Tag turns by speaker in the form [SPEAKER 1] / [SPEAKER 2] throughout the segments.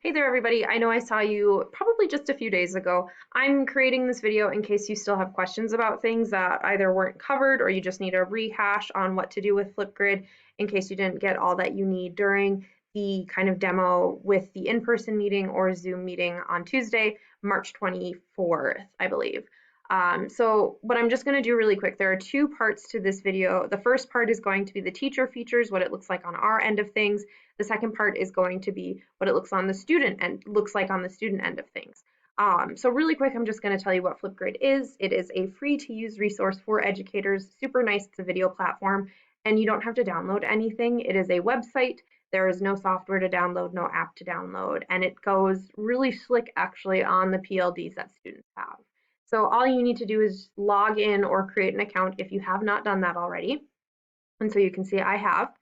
[SPEAKER 1] Hey there, everybody. I know I saw you probably just a few days ago. I'm creating this video in case you still have questions about things that either weren't covered or you just need a rehash on what to do with Flipgrid in case you didn't get all that you need during the kind of demo with the in-person meeting or Zoom meeting on Tuesday, March 24th, I believe. So what I'm just going to do really quick, there are two parts to this video. The first part is going to be the teacher features, what it looks like on our end of things. The second part is going to be what it looks like on the student end of things. So really quick, I'm just going to tell you what Flipgrid is. It is a free-to-use resource for educators. Super nice. It's a video platform, and you don't have to download anything. It is a website. There is no software to download, no app to download, and it goes really slick actually on the PLDs that students have. So all you need to do is log in or create an account if you have not done that already. And so you can see I have.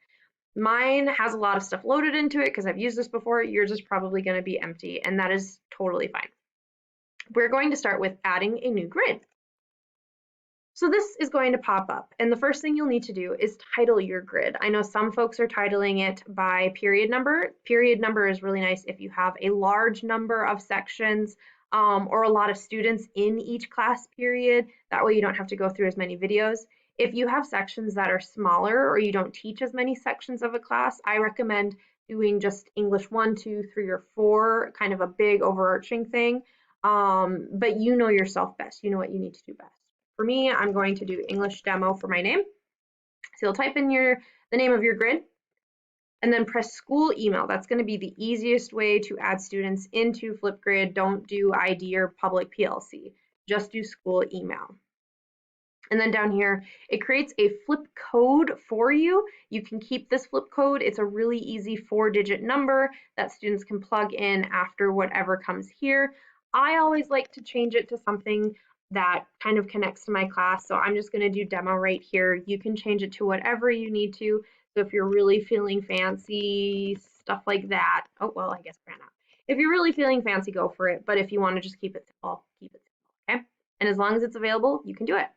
[SPEAKER 1] Mine has a lot of stuff loaded into it because I've used this before. Yours is probably going to be empty, and that is totally fine. We're going to start with adding a new grid. So this is going to pop up, and the first thing you'll need to do is title your grid. I know some folks are titling it by period number. Period number is really nice if you have a large number of sections or a lot of students in each class period. That way you don't have to go through as many videos. If you have sections that are smaller or you don't teach as many sections of a class, I recommend doing just English 1, 2, 3, or 4, kind of a big overarching thing. But you know yourself best. You know what you need to do best. For me, I'm going to do English demo for my name. So you'll type in the name of your grid and then press school email. That's going to be the easiest way to add students into Flipgrid. Don't do ID or public PLC. Just do school email. And then down here, it creates a flip code for you. You can keep this flip code. It's a really easy 4-digit number that students can plug in after whatever comes here. I always like to change it to something that kind of connects to my class. So I'm just going to do demo right here. You can change it to whatever you need to. So if you're really feeling fancy, stuff like that. Oh, well, I guess ran out. If you're really feeling fancy, go for it. But if you want to just keep it simple, keep it simple. Okay. And as long as it's available, you can do it.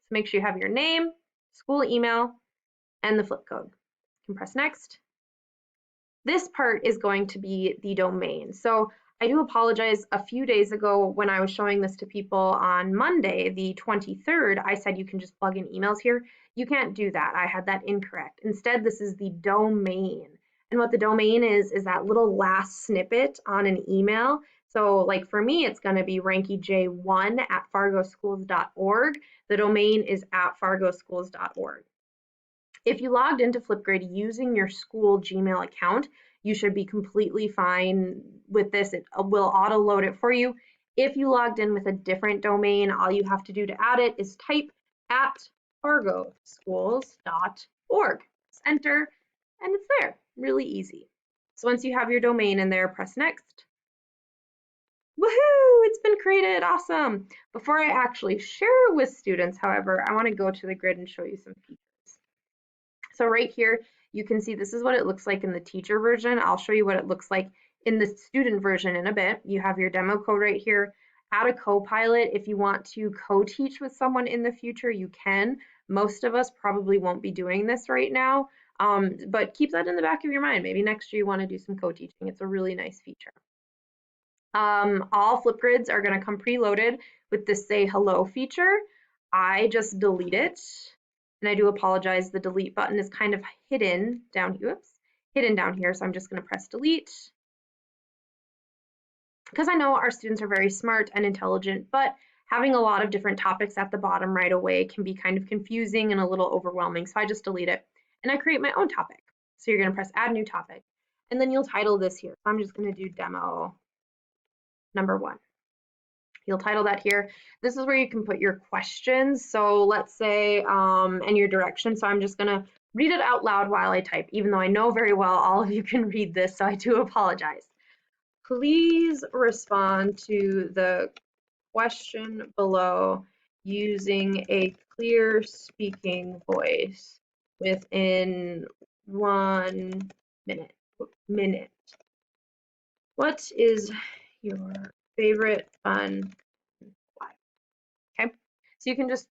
[SPEAKER 1] So make sure you have your name, school email, and the flip code. You can press next. This part is going to be the domain. So I do apologize. A few days ago when I was showing this to people on Monday, the 23rd, I said you can just plug in emails here. You can't do that. I had that incorrect. Instead, this is the domain. And what the domain is that little last snippet on an email. So like for me, it's going to be rankyj1@fargoschools.org. The domain is @fargoschools.org. If you logged into Flipgrid using your school Gmail account, you should be completely fine with this. It will auto load it for you. If you logged in with a different domain, all you have to do to add it is type @fargoschools.org. Press enter, and it's there. Really easy. So once you have your domain in there, press next. Woohoo! It's been created. Awesome. Before I actually share with students, however, I want to go to the grid and show you some features. So right here, you can see this is what it looks like in the teacher version. I'll show you what it looks like in the student version in a bit. You have your demo code right here. Add a co-pilot. If you want to co-teach with someone in the future, you can. Most of us probably won't be doing this right now, but keep that in the back of your mind. Maybe next year you want to do some co-teaching. It's a really nice feature. All Flipgrids are going to come preloaded with this say hello feature. I just delete it. And I do apologize, the delete button is kind of hidden down here. Hidden down here, so I'm just going to press delete. Because I know our students are very smart and intelligent, but having a lot of different topics at the bottom right away can be kind of confusing and a little overwhelming. So I just delete it and I create my own topic. So you're going to press add new topic, and then you'll title this here. So I'm just going to do demo number 1. You'll title that here. This is where you can put your questions. So let's say, and your direction. So I'm just gonna read it out loud while I type, even though I know very well all of you can read this, so I do apologize. Please respond to the question below using a clear speaking voice within 1 minute. What is your favorite fun? Why? Okay, so you can just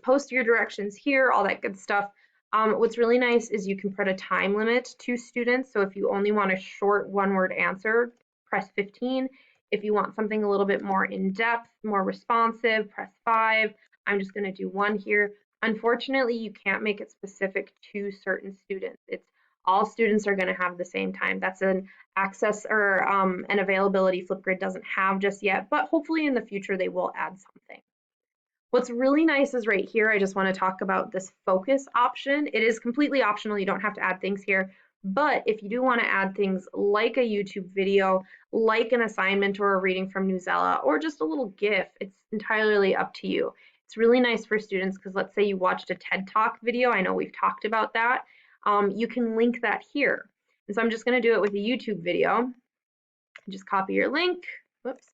[SPEAKER 1] post your directions here, all that good stuff. What's really nice is you can put a time limit to students. So if you only want a short 1-word answer, press 15. If you want something a little bit more in depth, more responsive, press 5. I'm just going to do 1 here. Unfortunately, you can't make it specific to certain students. It's all students are going to have the same time. That's an access or an availability Flipgrid doesn't have just yet, but hopefully in the future they will add something. What's really nice is right here, I just want to talk about this focus option. It is completely optional. You don't have to add things here. But if you do want to add things like a YouTube video, like an assignment or a reading from Newsella, or just a little GIF, it's entirely up to you. It's really nice for students because let's say you watched a TED Talk video. I know we've talked about that. You can link that here. And so I'm just going to do it with a YouTube video. Just copy your link. Whoops.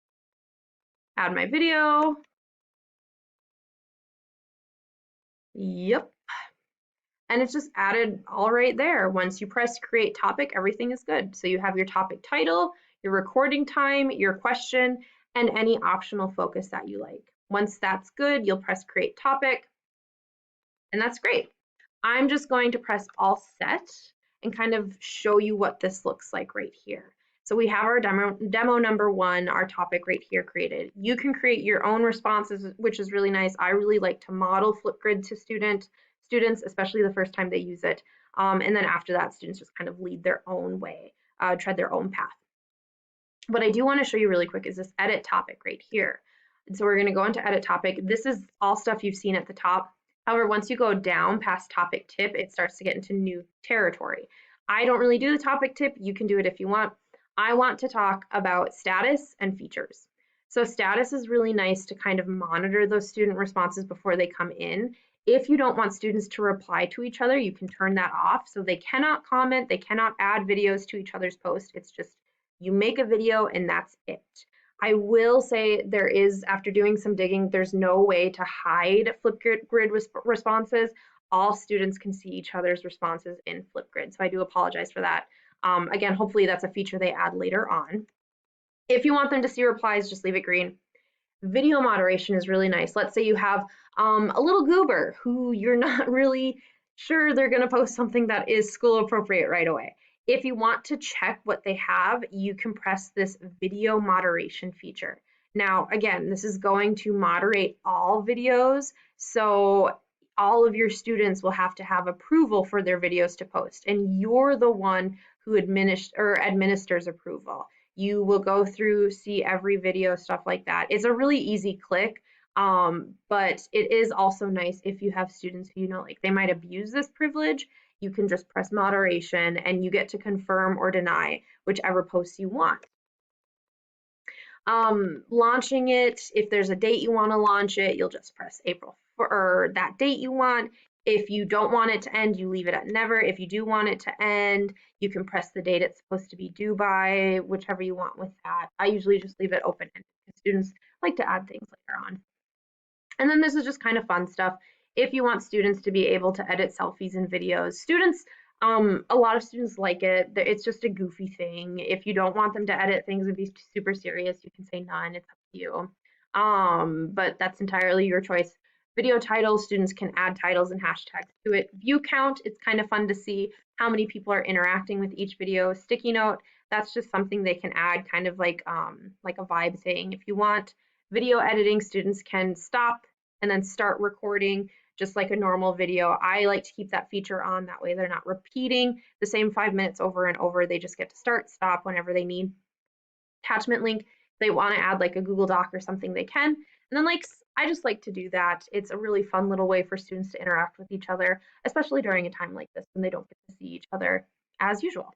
[SPEAKER 1] Add my video. Yep. And it's just added all right there. Once you press create topic, everything is good. So you have your topic title, your recording time, your question, and any optional focus that you like. Once that's good, you'll press create topic, and that's great. I'm just going to press all set and kind of show you what this looks like right here. So we have our demo number 1, our topic right here created. You can create your own responses, which is really nice. I really like to model Flipgrid to students, especially the first time they use it. And then after that, students just kind of lead their own way, tread their own path. What I do want to show you really quick is this edit topic right here. And so we're going to go into edit topic. This is all stuff you've seen at the top. However, once you go down past topic tip, it starts to get into new territory. I don't really do the topic tip. You can do it if you want. I want to talk about status and features. So status is really nice to kind of monitor those student responses before they come in. If you don't want students to reply to each other, you can turn that off. So they cannot comment, they cannot add videos to each other's post. It's just you make a video and that's it. I will say there is, after doing some digging, there's no way to hide Flipgrid responses. All students can see each other's responses in Flipgrid. So I do apologize for that. Again, hopefully that's a feature they add later on. If you want them to see replies, just leave it green. Video moderation is really nice. Let's say you have a little goober who you're not really sure they're going to post something that is school appropriate right away. If you want to check what they have, you can press this video moderation feature. Now, again, this is going to moderate all videos, so all of your students will have to have approval for their videos to post, and you're the one who administers approval. You will go through, see every video, stuff like that. It's a really easy click, but it is also nice if you have students who like they might abuse this privilege. You can just press moderation and you get to confirm or deny whichever posts you want. Launching it, if there's a date you want to launch it, you'll just press April or that date you want. If you don't want it to end, you leave it at never. If you do want it to end, you can press the date it's supposed to be due by, whichever you want with that. I usually just leave it open-ended because students like to add things later on. And then this is just kind of fun stuff. If you want students to be able to edit selfies and videos, a lot of students like it. It's just a goofy thing. If you don't want them to edit things and be super serious, you can say none. It's up to you. But that's entirely your choice. Video titles, students can add titles and hashtags to it. View count, it's kind of fun to see how many people are interacting with each video. Sticky note, that's just something they can add, kind of like a vibe thing. If you want video editing, students can stop and then start recording just like a normal video. I like to keep that feature on, that way they're not repeating the same 5 minutes over and over. They just get to start, stop whenever they need. Attachment link, if they want to add like a Google Doc or something, they can. And then I just like to do that. It's a really fun little way for students to interact with each other, especially during a time like this when they don't get to see each other as usual.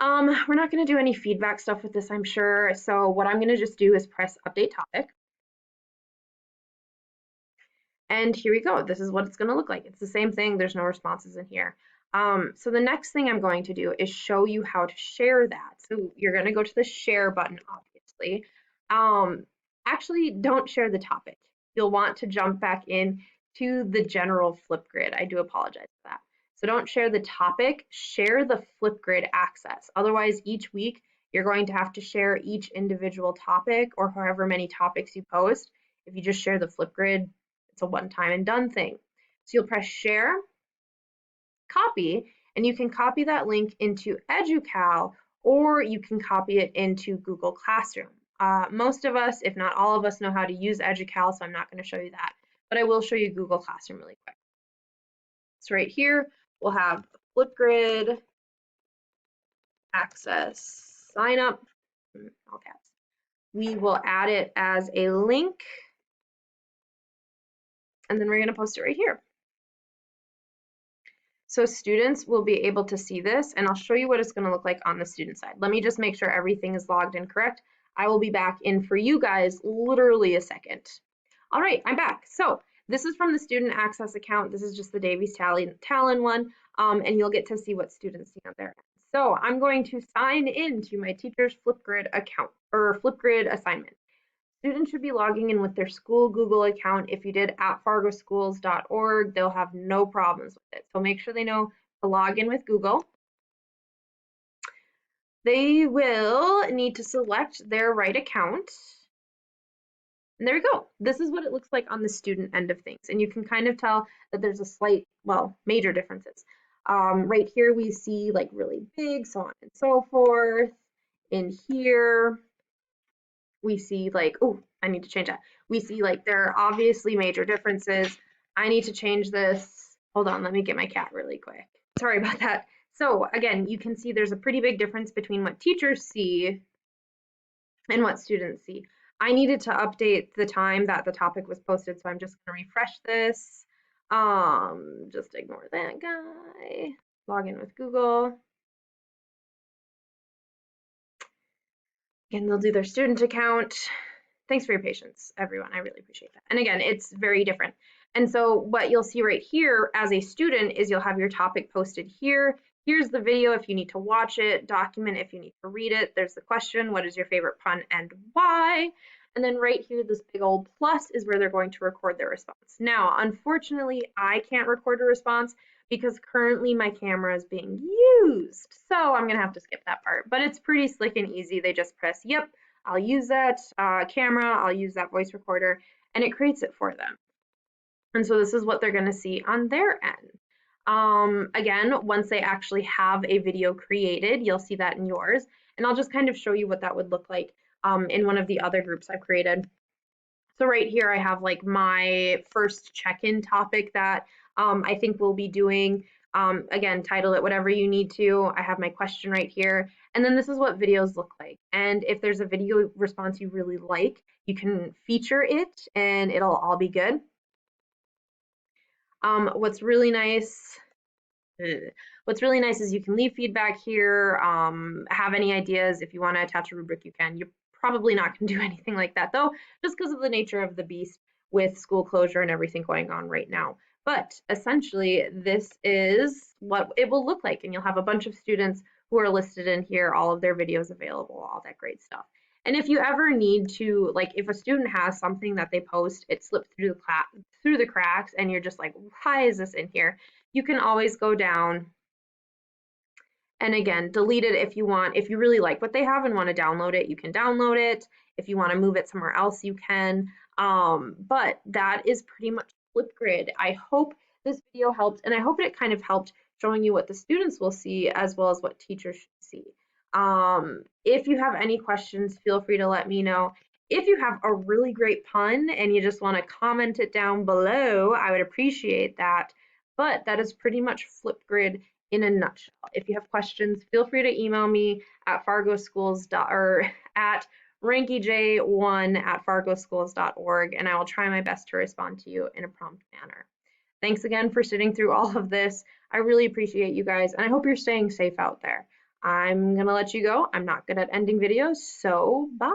[SPEAKER 1] We're not going to do any feedback stuff with this, I'm sure. So what I'm going to just do is press update topic. And here we go. This is what it's going to look like. It's the same thing. There's no responses in here. So the next thing I'm going to do is show you how to share that. So you're going to go to the share button, obviously. Actually, don't share the topic. You'll want to jump back in to the general Flipgrid. I do apologize for that. So don't share the topic, share the Flipgrid access. Otherwise, each week, you're going to have to share each individual topic or however many topics you post. If you just share the Flipgrid, it's a one-time and done thing. So you'll press share, copy, and you can copy that link into Educal or you can copy it into Google Classroom. Most of us, if not all of us, know how to use Educal, so I'm not going to show you that, but I will show you Google Classroom really quick. So right here, we'll have Flipgrid, access, sign up, all caps. We will add it as a link, and then we're going to post it right here. So students will be able to see this, and I'll show you what it's going to look like on the student side. Let me just make sure everything is logged in correct. I will be back in for you guys literally a second. All right, I'm back. So this is from the student access account. This is just the Davies Talon one, and you'll get to see what students see on there. So I'm going to sign into my teacher's Flipgrid account or Flipgrid assignment. Students should be logging in with their school Google account. If you did at fargoschools.org, they'll have no problems with it. So make sure they know to log in with Google. They will need to select their right account. And there we go. This is what it looks like on the student end of things. And you can kind of tell that there's a slight, well, major differences. Right here we see like really big, so on and so forth. In here, we see like, oh, I need to change that. We see like there are obviously major differences. I need to change this. Hold on, let me get my cat really quick. Sorry about that. So again, you can see there's a pretty big difference between what teachers see and what students see. I needed to update the time that the topic was posted, so I'm just going to refresh this. Just ignore that guy. Log in with Google. And they'll do their student account. Thanks for your patience, everyone. I really appreciate that. And again, it's very different. And so what you'll see right here as a student is you'll have your topic posted here. Here's the video if you need to watch it, document if you need to read it. There's the question, what is your favorite pun and why? And then right here, this big old plus is where they're going to record their response. Now, unfortunately, I can't record a response because currently my camera is being used. So I'm gonna have to skip that part, but it's pretty slick and easy. They just press, yep, I'll use that camera, I'll use that voice recorder, and it creates it for them. And so this is what they're gonna see on their end. Again, once they actually have a video created, you'll see that in yours. And I'll just kind of show you what that would look like in one of the other groups I've created. So right here, I have like my first check-in topic that I think we'll be doing. Again, title it whatever you need to. I have my question right here. And then this is what videos look like. And if there's a video response you really like, you can feature it and it'll all be good. What's really nice is you can leave feedback here, have any ideas. If you want to attach a rubric, you can. You're probably not going to do anything like that though, just because of the nature of the beast with school closure and everything going on right now. But essentially, this is what it will look like, and you'll have a bunch of students who are listed in here, all of their videos available, all that great stuff. And if you ever need to, like if a student has something that they post, it slipped through the cracks, and you're just like, why is this in here? You can always go down and again, delete it if you want. If you really like what they have and want to download it, you can download it. If you want to move it somewhere else, you can. But that is pretty much Flipgrid. I hope this video helped, and I hope it kind of helped showing you what the students will see as well as what teachers should see. If you have any questions, feel free to let me know. If you have a really great pun and you just want to comment it down below, I would appreciate that. But that is pretty much Flipgrid in a nutshell. If you have questions, feel free to email me at rankyj1@fargoschools.org, and I will try my best to respond to you in a prompt manner. Thanks again for sitting through all of this. I really appreciate you guys, and I hope you're staying safe out there. I'm gonna let you go. I'm not good at ending videos, so bye.